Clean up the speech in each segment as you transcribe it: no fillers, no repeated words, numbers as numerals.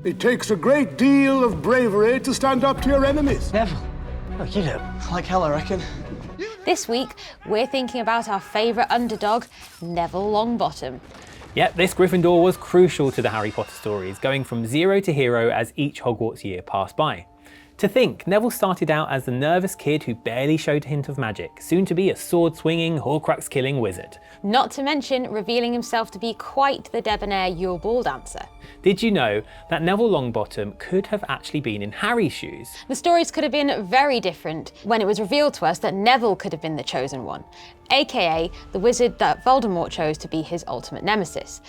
It takes a great deal of bravery to stand up to your enemies. Neville. Oh, you know, like hell, I reckon. This week, we're thinking about our favourite underdog, Neville Longbottom. Yep, this Gryffindor was crucial to the Harry Potter stories, going from zero to hero as each Hogwarts year passed by. To think, Neville started out as the nervous kid who barely showed a hint of magic, soon to be a sword-swinging, Horcrux-killing wizard. Not to mention revealing himself to be quite the debonair Yule Ball dancer. Did you know that Neville Longbottom could have actually been in Harry's shoes? The stories could have been very different when it was revealed to us that Neville could have been the chosen one, aka the wizard that Voldemort chose to be his ultimate nemesis.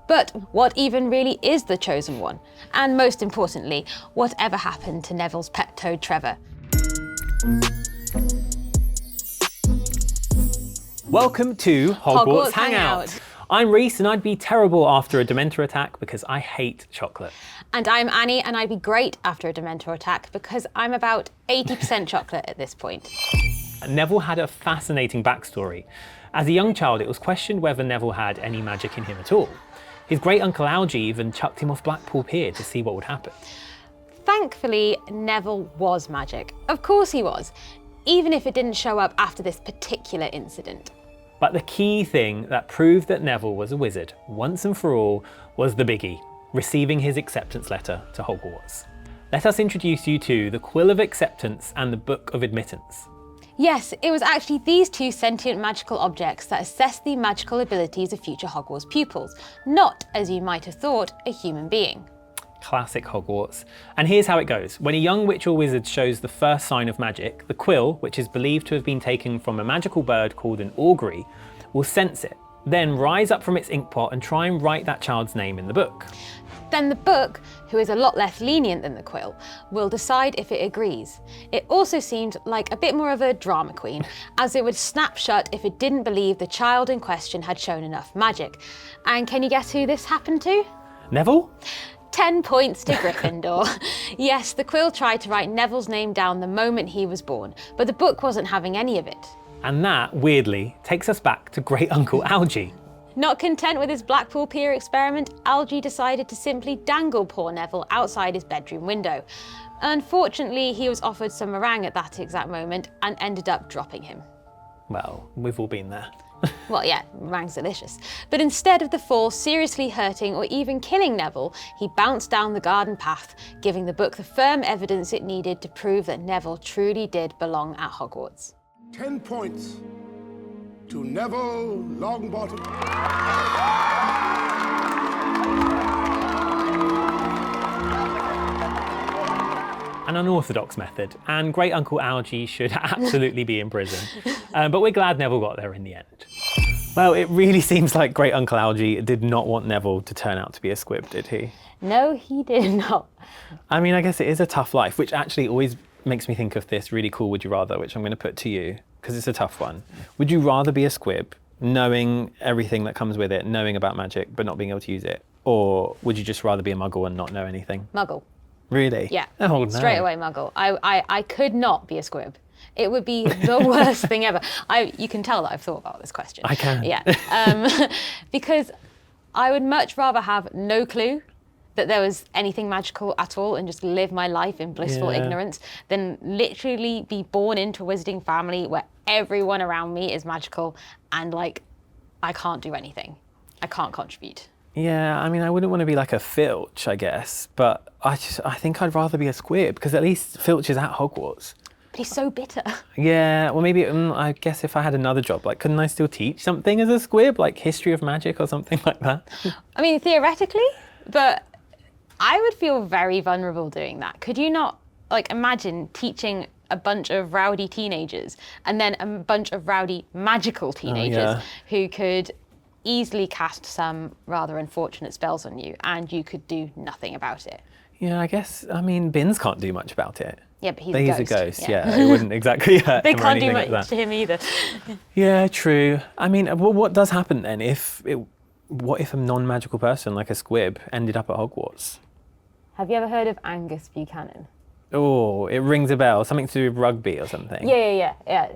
But what even really is the chosen one? And most importantly, whatever happened to Neville's pet toad Trevor? Welcome to Hogwarts Hangout. I'm Reese and I'd be terrible after a Dementor attack because I hate chocolate. And I'm Annie and I'd be great after a Dementor attack because I'm about 80% chocolate at this point. Neville had a fascinating backstory. As a young child, it was questioned whether Neville had any magic in him at all. His great uncle Algy even chucked him off Blackpool Pier to see what would happen. Thankfully, Neville was magic. Of course he was, even if it didn't show up after this particular incident. But the key thing that proved that Neville was a wizard, once and for all, was the biggie, receiving his acceptance letter to Hogwarts. Let us introduce you to the Quill of Acceptance and the Book of Admittance. Yes, it was actually these two sentient magical objects that assessed the magical abilities of future Hogwarts pupils, not, as you might have thought, a human being. Classic Hogwarts. And here's how it goes. When a young witch or wizard shows the first sign of magic, the quill, which is believed to have been taken from a magical bird called an augury, will sense it, then rise up from its inkpot and try and write that child's name in the book. Then the book, who is a lot less lenient than the quill, will decide if it agrees. It also seemed like a bit more of a drama queen, as it would snap shut if it didn't believe the child in question had shown enough magic. And can you guess who this happened to? Neville? 10 points to Gryffindor. Yes, the quill tried to write Neville's name down the moment he was born, but the book wasn't having any of it. And that, weirdly, takes us back to Great Uncle Algy. Not content with his Blackpool Pier experiment, Algy decided to simply dangle poor Neville outside his bedroom window. Unfortunately, he was offered some meringue at that exact moment and ended up dropping him. Well, we've all been there. Well, yeah, meringue's delicious. But instead of the fall seriously hurting or even killing Neville, he bounced down the garden path, giving the book the firm evidence it needed to prove that Neville truly did belong at Hogwarts. 10 points to Neville Longbottom. An unorthodox method, and Great Uncle Algy should absolutely be in prison. But we're glad Neville got there in the end. Well, it really seems like Great Uncle Algy did not want Neville to turn out to be a squib, did he? No, he did not. I mean, I guess it is a tough life, which actually always makes me think of this really cool would you rather, which I'm going to put to you, because it's a tough one. Would you rather be a squib, knowing everything that comes with it, knowing about magic, but not being able to use it? Or would you just rather be a muggle and not know anything? Muggle. Really? Yeah. Oh, no. Straight away muggle. I could not be a squib. It would be the worst thing ever. You can tell that I've thought about this question. I can. Yeah. Because I would much rather have no clue that there was anything magical at all and just live my life in blissful ignorance than literally be born into a wizarding family where everyone around me is magical and like I can't do anything. I can't contribute. Yeah, I mean, I wouldn't want to be like a Filch, I guess, but I think I'd rather be a squib because at least Filch is at Hogwarts. But he's so bitter. Yeah, well, maybe I guess if I had another job, like, couldn't I still teach something as a squib, like history of magic or something like that? I mean, theoretically, but I would feel very vulnerable doing that. Could you not, like, imagine teaching a bunch of rowdy teenagers and then a bunch of rowdy magical teenagers who could easily cast some rather unfortunate spells on you and you could do nothing about it? Yeah, I guess, I mean, Binns can't do much about it. Yeah, but he's a ghost. Yeah, it wouldn't exactly hurt They him or can't do anything much like that. to him either. Yeah, true. I mean, what does happen then what if a non-magical person like a squib ended up at Hogwarts? Have you ever heard of Angus Buchanan? Oh, it rings a bell. Something to do with rugby or something. Yeah.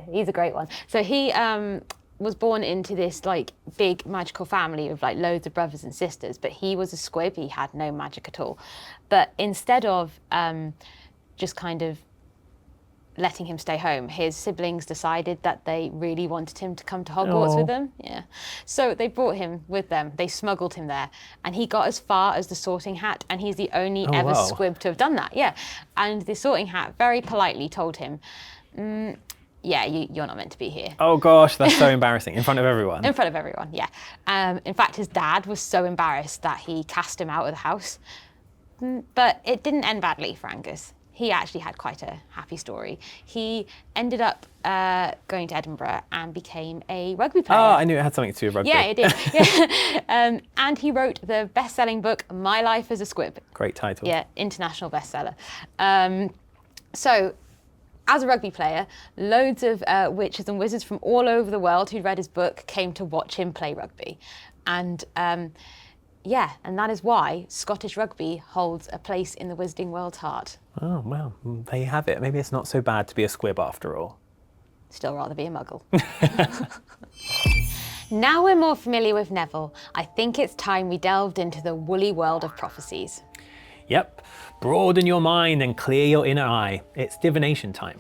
He's a great one. So he was born into this like big magical family of like loads of brothers and sisters, but he was a squib. He had no magic at all. But instead of just kind of letting him stay home, his siblings decided that they really wanted him to come to Hogwarts with them. Yeah. So they brought him with them. They smuggled him there, and he got as far as the Sorting Hat, and he's the only ever squib to have done that. Yeah. And the Sorting Hat very politely told him, yeah, you're not meant to be here. Oh gosh, that's so embarrassing. In front of everyone? In front of everyone, yeah. In fact, his dad was so embarrassed that he cast him out of the house. But it didn't end badly for Angus. He actually had quite a happy story. He ended up going to Edinburgh and became a rugby player. Oh, I knew it had something to do with rugby. Yeah, it did. Yeah. And he wrote the best-selling book, My Life as a Squib. Great title. Yeah, international bestseller. So, as a rugby player, loads of witches and wizards from all over the world who'd read his book came to watch him play rugby. And yeah, and that is why Scottish rugby holds a place in the wizarding world's heart. Oh, well, there you have it. Maybe it's not so bad to be a squib after all. Still rather be a muggle. Now we're more familiar with Neville, I think it's time we delved into the woolly world of prophecies. Yep, broaden your mind and clear your inner eye. It's divination time.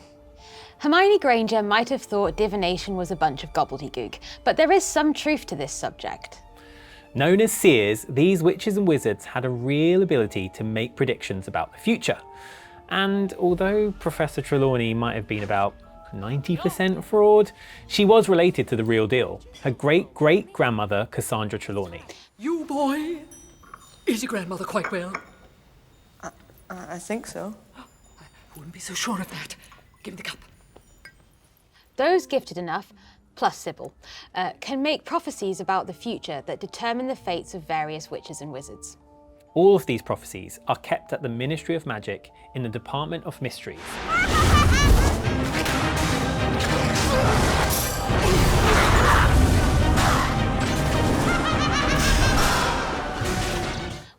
Hermione Granger might have thought divination was a bunch of gobbledygook, but there is some truth to this subject. Known as seers, these witches and wizards had a real ability to make predictions about the future. And although Professor Trelawney might have been about 90% fraud, she was related to the real deal, her great-great-grandmother Cassandra Trelawney. You boy, is your grandmother quite well? I think so. I wouldn't be so sure of that. Give me the cup. Those gifted enough, plus Sybil, can make prophecies about the future that determine the fates of various witches and wizards. All of these prophecies are kept at the Ministry of Magic in the Department of Mysteries.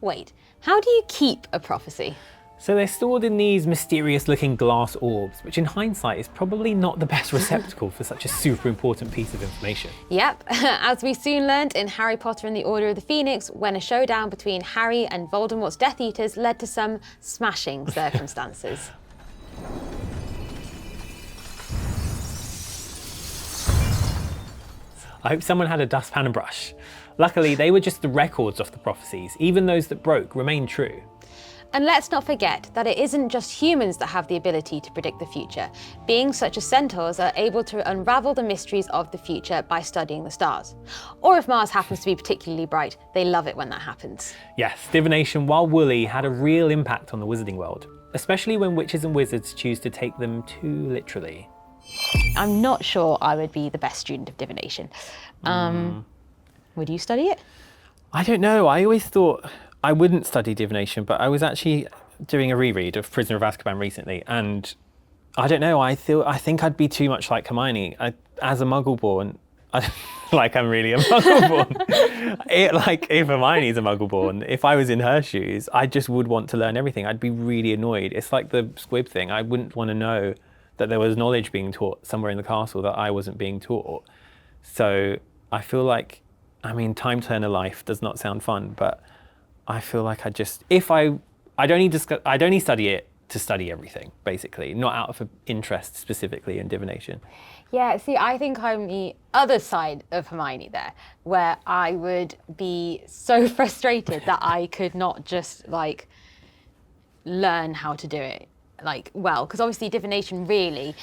Wait, how do you keep a prophecy? So they're stored in these mysterious-looking glass orbs, which in hindsight is probably not the best receptacle for such a super important piece of information. Yep, as we soon learned in Harry Potter and the Order of the Phoenix, when a showdown between Harry and Voldemort's Death Eaters led to some smashing circumstances. I hope someone had a dustpan and brush. Luckily, they were just the records of the prophecies. Even those that broke remain true. And let's not forget that it isn't just humans that have the ability to predict the future. Beings such as centaurs are able to unravel the mysteries of the future by studying the stars. Or if Mars happens to be particularly bright, they love it when that happens. Yes, divination, while woolly, had a real impact on the wizarding world, especially when witches and wizards choose to take them too literally. I'm not sure I would be the best student of divination. Would you study it? I don't know. I always thought I wouldn't study divination, but I was actually doing a reread of Prisoner of Azkaban recently, and I don't know. I think I'd be too much like Hermione. As a Muggle-born, like I'm really a Muggle-born. If Hermione's a Muggle-born, if I was in her shoes, I just would want to learn everything. I'd be really annoyed. It's like the squib thing. I wouldn't want to know that there was knowledge being taught somewhere in the castle that I wasn't being taught. So I feel like, time turner life does not sound fun, but I feel like I'd only study it to study everything, basically, not out of interest specifically in divination. Yeah, see, I think I'm the other side of Hermione there, where I would be so frustrated that I could not just learn how to do it well, because obviously divination really,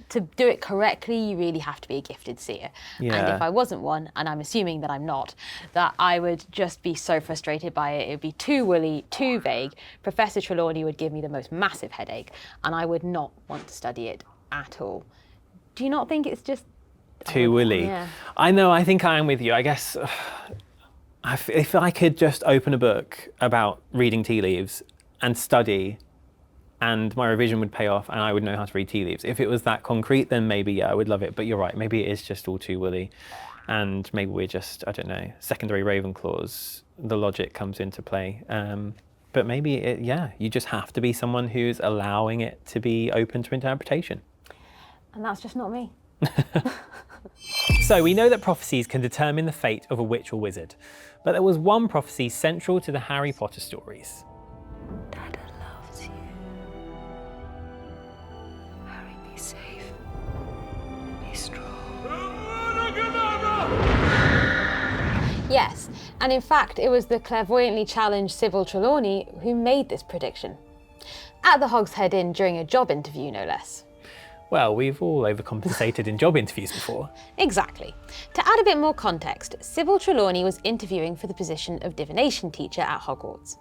to do it correctly, you really have to be a gifted seer. Yeah. And if I wasn't one, and I'm assuming that I'm not, that I would just be so frustrated by it. It would be too woolly, too vague. Professor Trelawney would give me the most massive headache, and I would not want to study it at all. Do you not think it's just too woolly? Yeah. I know, I think I am with you. I guess if I could just open a book about reading tea leaves and study, and my revision would pay off and I would know how to read tea leaves. If it was that concrete, then maybe, yeah, I would love it. But you're right, maybe it is just all too woolly. And maybe we're just, I don't know, secondary Ravenclaws, the logic comes into play. But maybe, you just have to be someone who's allowing it to be open to interpretation. And that's just not me. So we know that prophecies can determine the fate of a witch or wizard, but there was one prophecy central to the Harry Potter stories. Dada loves you. Harry, be safe. Be strong. Yes, and in fact, it was the clairvoyantly challenged Sybil Trelawney who made this prediction. At the Hogshead Inn during a job interview, no less. Well, we've all overcompensated in job interviews before. Exactly. To add a bit more context, Sybil Trelawney was interviewing for the position of divination teacher at Hogwarts.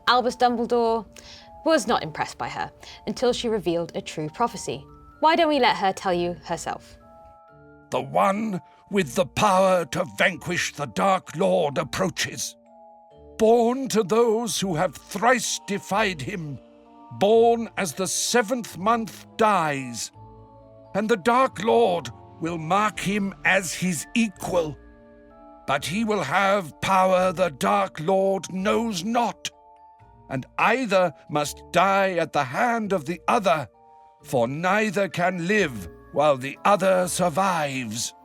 Albus Dumbledore was not impressed by her until she revealed a true prophecy. Why don't we let her tell you herself? The one with the power to vanquish the Dark Lord approaches. Born to those who have thrice defied him, born as the 7th month dies, and the Dark Lord will mark him as his equal. But he will have power the Dark Lord knows not, and either must die at the hand of the other, for neither can live while the other survives.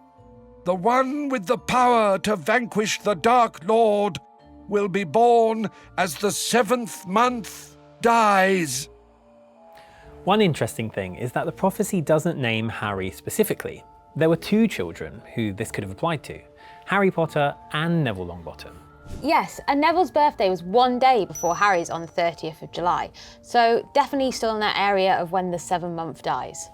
The one with the power to vanquish the Dark Lord will be born as the 7th month dies. One interesting thing is that the prophecy doesn't name Harry specifically. There were 2 children who this could have applied to, Harry Potter and Neville Longbottom. Yes, and Neville's birthday was one day before Harry's on the 30th of July, so definitely still in that area of when the 7th dies.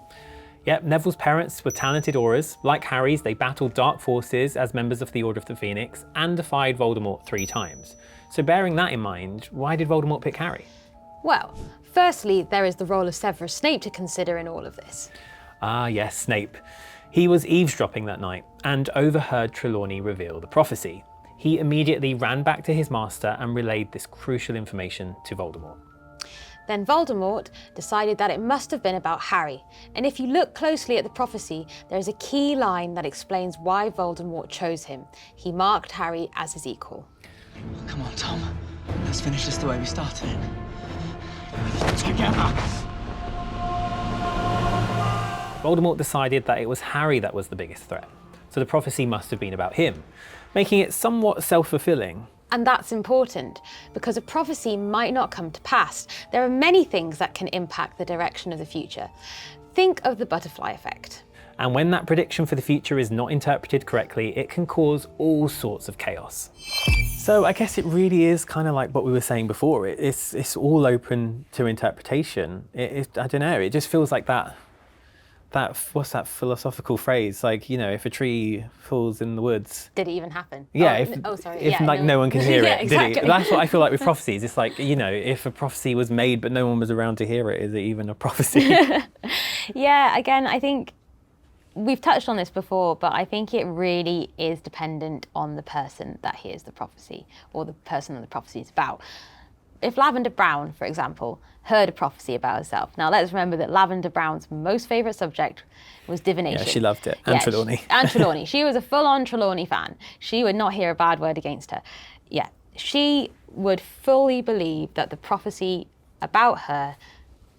Yep, Neville's parents were talented aurors. Like Harry's, they battled dark forces as members of the Order of the Phoenix and defied Voldemort 3 times. So bearing that in mind, why did Voldemort pick Harry? Well, firstly, there is the role of Severus Snape to consider in all of this. Ah yes, Snape. He was eavesdropping that night and overheard Trelawney reveal the prophecy. He immediately ran back to his master and relayed this crucial information to Voldemort. Then Voldemort decided that it must have been about Harry, and if you look closely at the prophecy, there is a key line that explains why Voldemort chose him. He marked Harry as his equal. Come on, Tom. Let's finish this the way we started it. Together. Voldemort decided that it was Harry that was the biggest threat, so the prophecy must have been about him, making it somewhat self-fulfilling. And that's important, because a prophecy might not come to pass. There are many things that can impact the direction of the future. Think of the butterfly effect. And when that prediction for the future is not interpreted correctly, it can cause all sorts of chaos. So I guess it really is kind of like what we were saying before. It's all open to interpretation. I don't know, it just feels like that, what's that philosophical phrase? Like, you know, if a tree falls in the woods. Did it even happen? Yeah, no one can hear yeah, it, exactly. did it? That's what I feel like with prophecies. It's like, you know, if a prophecy was made but no one was around to hear it, is it even a prophecy? Yeah, again, I think we've touched on this before, but I think it really is dependent on the person that hears the prophecy or the person that the prophecy is about. If Lavender Brown, for example, heard a prophecy about herself. Now let's remember that Lavender Brown's most favourite subject was divination. Yeah, she loved it. And Trelawney. And Trelawney. She was a full-on Trelawney fan. She would not hear a bad word against her. Yeah, she would fully believe that the prophecy about her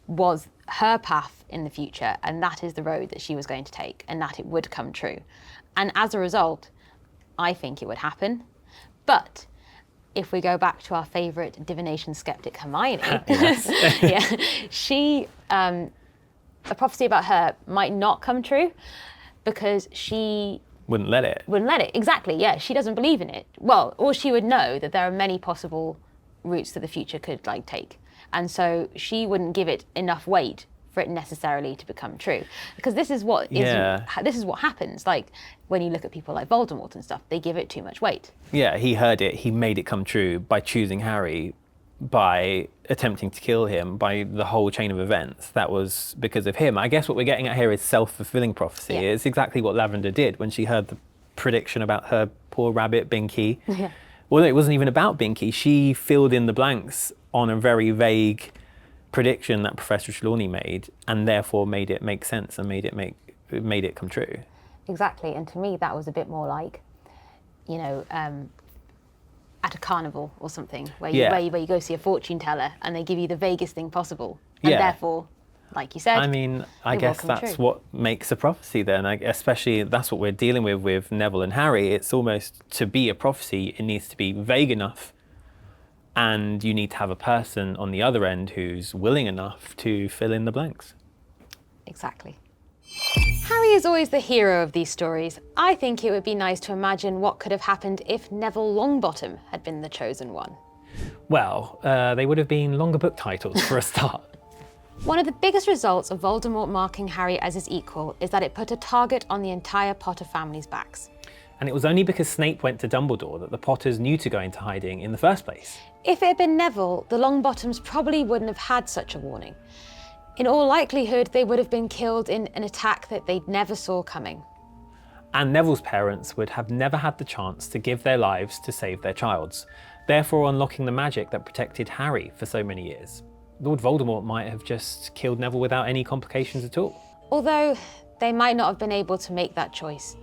was her path in the future, and that is the road that she was going to take, and that it would come true. And as a result, I think it would happen. But if we go back to our favourite divination skeptic, Hermione, yeah, she, a prophecy about her might not come true because she Wouldn't let it. Exactly, yeah. She doesn't believe in it. Well, or she would know that there are many possible routes that the future could take. And so she wouldn't give it enough weight for it necessarily to become true. Because this is what happens. Like when you look at people like Voldemort and stuff, they give it too much weight. Yeah, he heard it, he made it come true by choosing Harry, by attempting to kill him, by the whole chain of events. That was because of him. I guess what we're getting at here is self-fulfilling prophecy. Yeah. It's exactly what Lavender did when she heard the prediction about her poor rabbit, Binky. Yeah. Well, it wasn't even about Binky. She filled in the blanks on a very vague prediction that Professor Trelawney made, and therefore made it make sense and made it come true. Exactly, and to me that was a bit more like, you know, at a carnival or something, where you go see a fortune teller and they give you the vaguest thing possible, and therefore like you said, I mean, I it will guess come that's true. what makes a prophecy then. Especially that's what we're dealing with Neville and Harry. It's almost, to be a prophecy, it needs to be vague enough, and you need to have a person on the other end who's willing enough to fill in the blanks. Exactly. Harry is always the hero of these stories. I think it would be nice to imagine what could have happened if Neville Longbottom had been the chosen one. Well, they would have been longer book titles for a start. One of the biggest results of Voldemort marking Harry as his equal is that it put a target on the entire Potter family's backs. And it was only because Snape went to Dumbledore that the Potters knew to go into hiding in the first place. If it had been Neville, the Longbottoms probably wouldn't have had such a warning. In all likelihood, they would have been killed in an attack that they never saw coming. And Neville's parents would have never had the chance to give their lives to save their child's, therefore unlocking the magic that protected Harry for so many years. Lord Voldemort might have just killed Neville without any complications at all. Although they might not have been able to make that choice.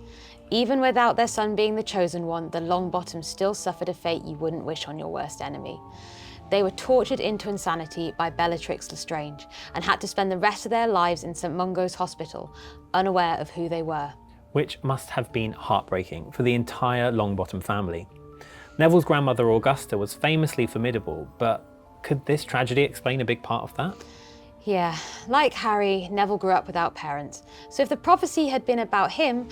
Even without their son being the chosen one, the Longbottoms still suffered a fate you wouldn't wish on your worst enemy. They were tortured into insanity by Bellatrix Lestrange and had to spend the rest of their lives in St. Mungo's hospital, unaware of who they were. Which must have been heartbreaking for the entire Longbottom family. Neville's grandmother Augusta was famously formidable, but could this tragedy explain a big part of that? Yeah, like Harry, Neville grew up without parents. So if the prophecy had been about him,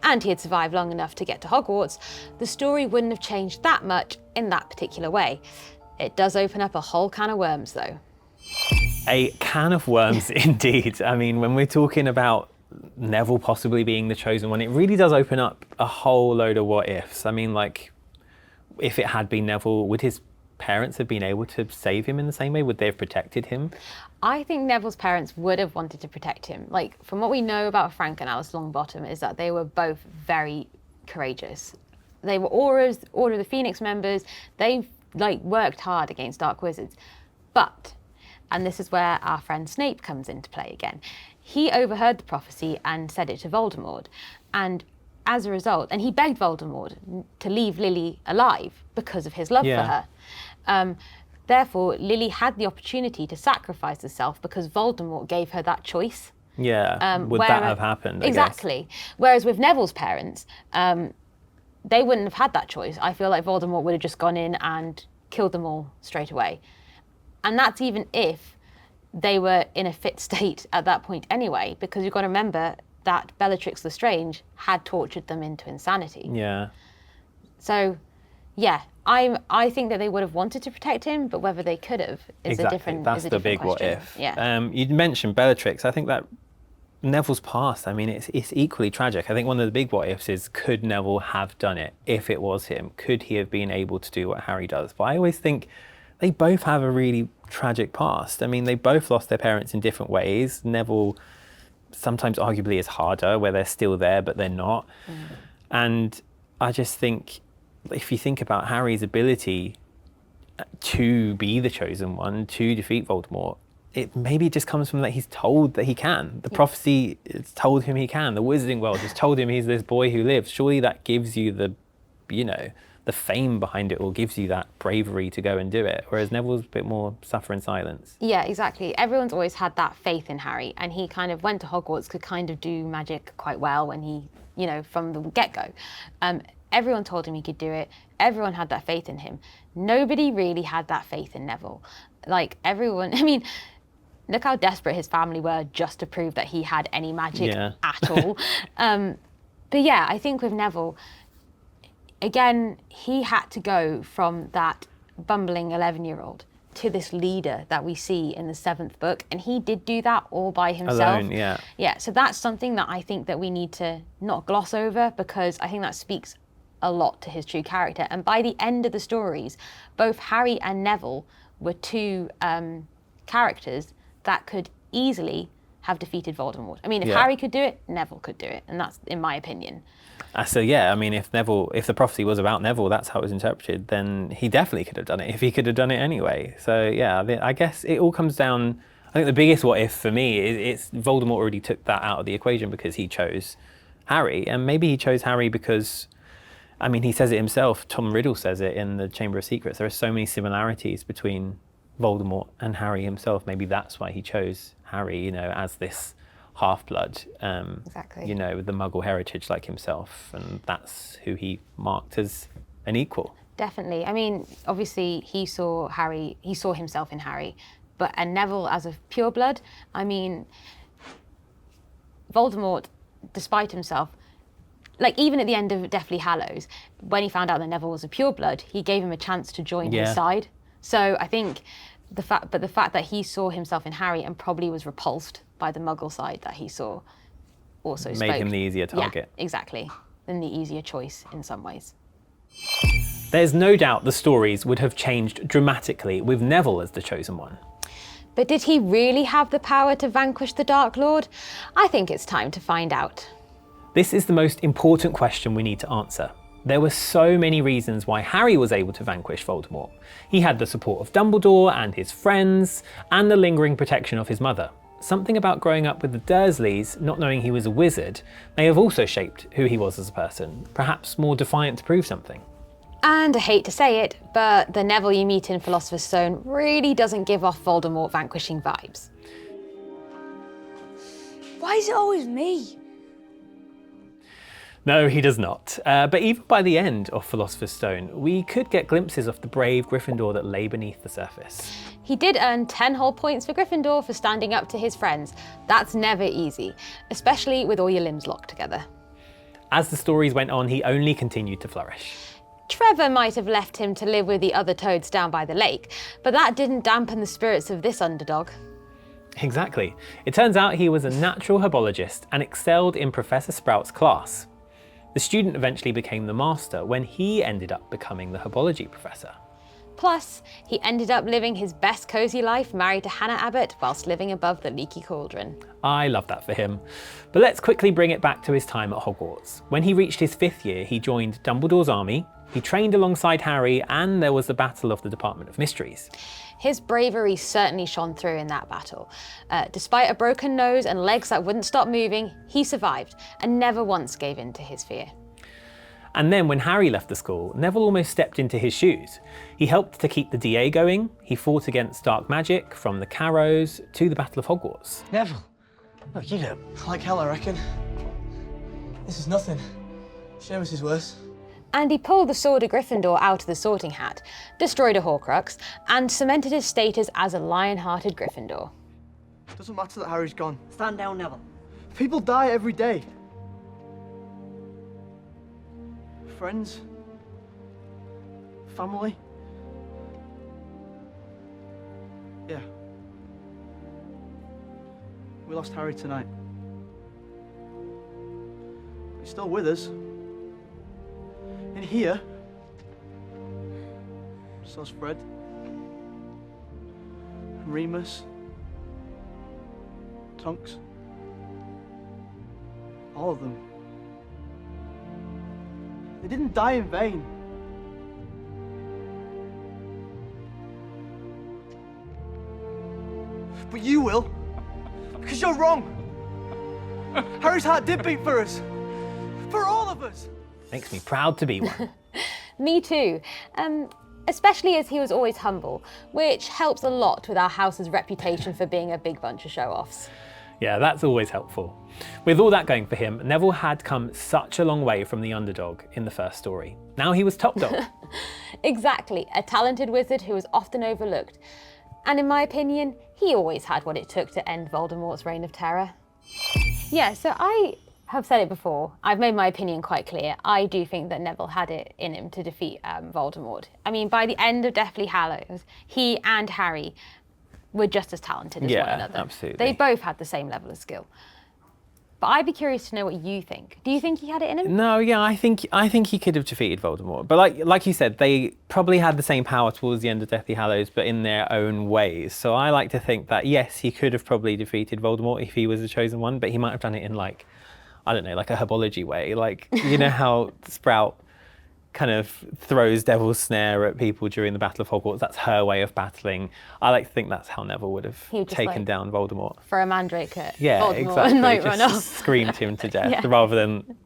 and he had survived long enough to get to Hogwarts, the story wouldn't have changed that much in that particular way. It does open up a whole can of worms, though. A can of worms, indeed. I mean, when we're talking about Neville possibly being the chosen one, it really does open up a whole load of what ifs. I mean, like, if it had been Neville, would his parents have been able to save him in the same way? Would they have protected him? I think Neville's parents would have wanted to protect him. Like, from what we know about Frank and Alice Longbottom is that they were both very courageous. They were Order of the Phoenix members. They worked hard against dark wizards. But, and this is where our friend Snape comes into play again, he overheard the prophecy and said it to Voldemort. And as a result, and he begged Voldemort to leave Lily alive because of his love for her. Therefore, Lily had the opportunity to sacrifice herself because Voldemort gave her that choice. Yeah, would that have happened? Exactly. Whereas with Neville's parents, they wouldn't have had that choice. I feel like Voldemort would have just gone in and killed them all straight away. And that's even if they were in a fit state at that point anyway, because you've got to remember that Bellatrix Lestrange had tortured them into insanity. Yeah. So, yeah, I think that they would have wanted to protect him, but whether they could have is a different question. That's the big what if. Yeah. You mentioned Bellatrix. I think that Neville's past, I mean, it's equally tragic. I think one of the big what ifs is, could Neville have done it if it was him? Could he have been able to do what Harry does? But I always think they both have a really tragic past. I mean, they both lost their parents in different ways. Neville sometimes arguably is harder, where they're still there, but they're not. And I just think, if you think about Harry's ability to be the chosen one, to defeat Voldemort, it maybe just comes from that he's told that he can. The prophecy has told him he can. The wizarding world has told him he's this boy who lives. Surely that gives you the fame behind it all, gives you that bravery to go and do it. Whereas Neville's a bit more suffer in silence. Yeah, exactly. Everyone's always had that faith in Harry, and he kind of went to Hogwarts, could kind of do magic quite well when he, from the get-go. Everyone told him he could do it. Everyone had that faith in him. Nobody really had that faith in Neville. Like, everyone, I mean, look how desperate his family were just to prove that he had any magic at all. But yeah, I think with Neville, again, he had to go from that bumbling 11-year-old to this leader that we see in the 7th book, and he did do that all by himself. Alone, yeah. Yeah, so that's something that I think that we need to not gloss over, because I think that speaks a lot to his true character. And by the end of the stories, both Harry and Neville were two characters that could easily have defeated Voldemort. I mean, if Harry could do it, Neville could do it, and that's in my opinion. So yeah, I mean, if the prophecy was about Neville, that's how it was interpreted, then he definitely could have done it if he could have done it anyway. So yeah, I guess it all comes down, I think the biggest what if for me is Voldemort already took that out of the equation because he chose Harry, and maybe he chose Harry because, I mean, he says it himself, Tom Riddle says it in the Chamber of Secrets, there are so many similarities between Voldemort and Harry himself. Maybe that's why he chose Harry, as this half-blood, Exactly. with the Muggle heritage like himself, and that's who he marked as an equal. Definitely. I mean, obviously he saw himself in Harry, and Neville as a pureblood. I mean, Voldemort, despite himself, like even at the end of Deathly Hallows, when he found out that Neville was a pureblood, he gave him a chance to join his side. So I think the fact that he saw himself in Harry and probably was repulsed by the Muggle side that he saw also made him the easier target. Yeah, exactly. And the easier choice in some ways. There's no doubt the stories would have changed dramatically with Neville as the chosen one. But did he really have the power to vanquish the Dark Lord? I think it's time to find out. This is the most important question we need to answer. There were so many reasons why Harry was able to vanquish Voldemort. He had the support of Dumbledore and his friends, and the lingering protection of his mother. Something about growing up with the Dursleys, not knowing he was a wizard, may have also shaped who he was as a person, perhaps more defiant to prove something. And I hate to say it, but the Neville you meet in Philosopher's Stone really doesn't give off Voldemort vanquishing vibes. Why is it always me? No, he does not. But even by the end of Philosopher's Stone, we could get glimpses of the brave Gryffindor that lay beneath the surface. He did earn 10 whole points for Gryffindor for standing up to his friends. That's never easy, especially with all your limbs locked together. As the stories went on, he only continued to flourish. Trevor might have left him to live with the other toads down by the lake, but that didn't dampen the spirits of this underdog. Exactly. It turns out he was a natural herbologist and excelled in Professor Sprout's class. The student eventually became the master when he ended up becoming the herbology professor. Plus, he ended up living his best cosy life married to Hannah Abbott whilst living above the leaky cauldron. I love that for him. But let's quickly bring it back to his time at Hogwarts. When he reached his 5th year, he joined Dumbledore's army, he trained alongside Harry, and there was the Battle of the Department of Mysteries. His bravery certainly shone through in that battle. Despite a broken nose and legs that wouldn't stop moving, he survived and never once gave in to his fear. And then when Harry left the school, Neville almost stepped into his shoes. He helped to keep the DA going, he fought against dark magic, from the Carrows to the Battle of Hogwarts. Neville, look, you do. Like hell, I reckon. This is nothing. Seamus is worse. And he pulled the Sword of Gryffindor out of the sorting hat, destroyed a Horcrux, and cemented his status as a lion-hearted Gryffindor. Doesn't matter that Harry's gone. Stand down, Neville. People die every day. Friends. Family. Yeah. We lost Harry tonight. He's still with us. In here. So's Fred. Remus. Tonks. All of them. They didn't die in vain. But you will. Because you're wrong. Harry's heart did beat for us. For all of us. Makes me proud to be one. Me too. Especially as he was always humble, which helps a lot with our house's reputation for being a big bunch of show-offs. Yeah, that's always helpful. With all that going for him, Neville had come such a long way from the underdog in the first story. Now he was top dog. Exactly, a talented wizard who was often overlooked. And in my opinion, he always had what it took to end Voldemort's reign of terror. Yeah, so I have said it before. I've made my opinion quite clear. I do think that Neville had it in him to defeat Voldemort. I mean, by the end of Deathly Hallows, he and Harry were just as talented as one another. Absolutely. They both had the same level of skill. But I'd be curious to know what you think. Do you think he had it in him? No, yeah, I think he could have defeated Voldemort. But like you said, they probably had the same power towards the end of Deathly Hallows, but in their own ways. So I like to think that, yes, he could have probably defeated Voldemort if he was the chosen one, but he might have done it in like a herbology way. Like, you know how Sprout kind of throws Devil's Snare at people during the Battle of Hogwarts. That's her way of battling. I like to think that's how Neville would have taken down Voldemort. For a mandrake at Voldemort exactly. And Night Run off. Screamed him to death rather than,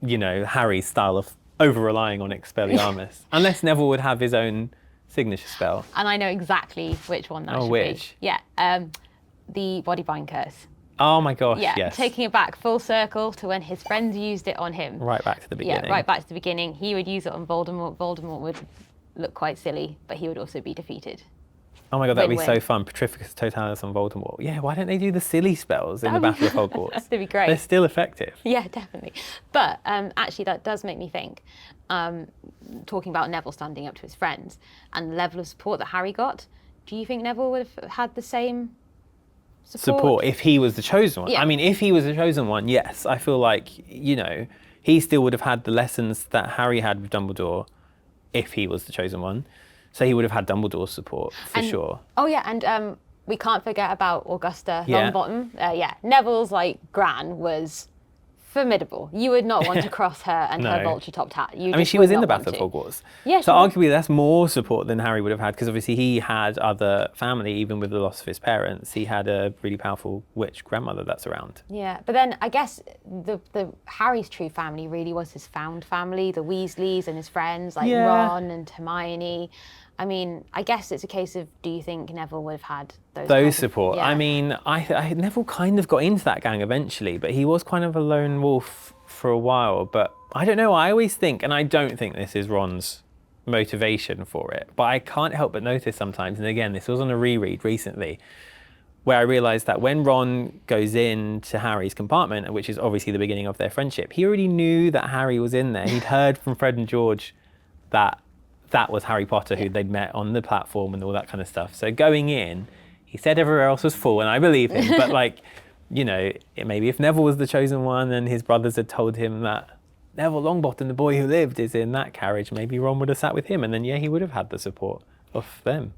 Harry's style of over-relying on Expelliarmus. Unless Neville would have his own signature spell. And I know exactly which one that should which? be. Yeah, the body bind curse. Oh my gosh, Yeah, yes. taking it back full circle to when his friends used it on him. Right back to the beginning. Yeah, right back to the beginning. He would use it on Voldemort. Voldemort would look quite silly, but he would also be defeated. Oh my god, that'd be Win-win. so fun. Petrificus Totalis on Voldemort. Yeah, why don't they do the silly spells in the Battle of Hogwarts? That'd be great. They're still effective. Yeah, definitely. But actually, that does make me think, talking about Neville standing up to his friends and the level of support that Harry got, do you think Neville would have had the same support if he was the chosen one? Yeah. I mean, if he was the chosen one, yes. I feel like, you know, he still would have had the lessons that Harry had with Dumbledore if he was the chosen one. So he would have had Dumbledore's support for sure. Oh yeah, and we can't forget about Augusta Yeah. Longbottom. Neville's gran was formidable. You would not want to cross her and her No. vulture-topped hat. I mean, she was in the Battle of Hogwarts. Yeah, so she was. arguably that's more support than Harry would have had because obviously he had other family, even with the loss of his parents. He had a really powerful witch grandmother that's around. Yeah, but then I guess the Harry's true family really was his found family, the Weasleys and his friends like Yeah. Ron and Hermione. I mean, I guess it's a case of, do you think Neville would have had those Those kinds of- support. yeah. I mean, I Neville kind of got into that gang eventually, but he was kind of a lone wolf for a while. But I don't know, I always think, and I don't think this is Ron's motivation for it, but I can't help but notice sometimes, and again, this was on a reread recently, where I realised that when Ron goes into Harry's compartment, which is obviously the beginning of their friendship, he already knew that Harry was in there. He'd heard from Fred and George that that was Harry Potter who they'd met on the platform and all that kind of stuff. So going in, he said everywhere else was full, and I believe him. But like, you know, maybe if Neville was the chosen one and his brothers had told him that Neville Longbottom, the boy who lived, is in that carriage, maybe Ron would have sat with him, and then he would have had the support of them.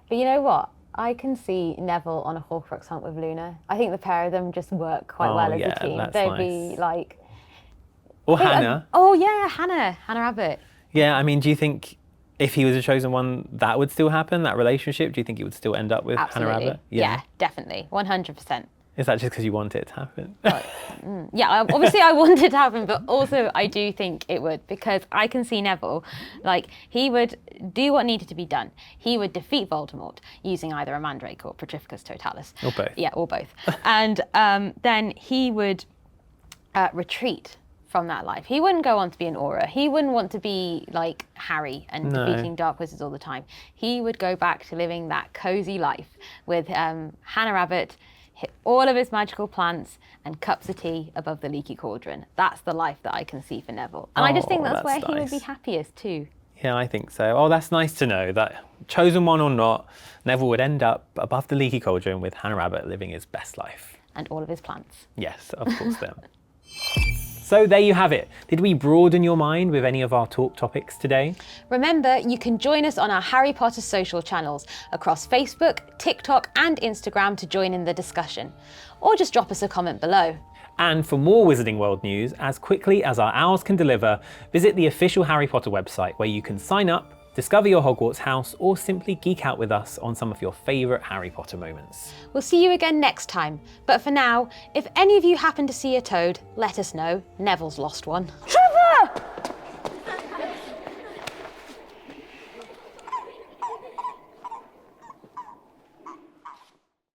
But you know what? I can see Neville on a Horcrux hunt with Luna. I think the pair of them just work quite well as yeah, a team. that's They'd nice. be like... Or Hannah. Oh yeah, Hannah Abbott. Yeah, I mean, do you think if he was a chosen one, that would still happen, that relationship? Do you think he would still end up with Absolutely. Hannah Abbott? Yeah, definitely. 100%. Is that just because you want it to happen? Yeah, obviously I want it to happen, but also I do think it would, because I can see Neville, like, he would do what needed to be done. He would defeat Voldemort using either a Mandrake or Petrificus Totalis. Or both. Yeah, or both. And then he would retreat from that life. He wouldn't go on to be an Auror. He wouldn't want to be like Harry and defeating dark wizards all the time. He would go back to living that cozy life with Hannah Abbott, all of his magical plants and cups of tea above the leaky cauldron. That's the life that I can see for Neville. And I just think that's where he would be happiest too. Yeah, I think so. Oh, that's nice to know that, chosen one or not, Neville would end up above the leaky cauldron with Hannah Abbott living his best life. And all of his plants. Yes, of course them. So there you have it. Did we broaden your mind with any of our talk topics today? Remember, you can join us on our Harry Potter social channels across Facebook, TikTok and Instagram to join in the discussion. Or just drop us a comment below. And for more Wizarding World news, as quickly as our hours can deliver, visit the official Harry Potter website where you can sign up, discover your Hogwarts house, or simply geek out with us on some of your favourite Harry Potter moments. We'll see you again next time. But for now, if any of you happen to see a toad, let us know. Neville's lost one.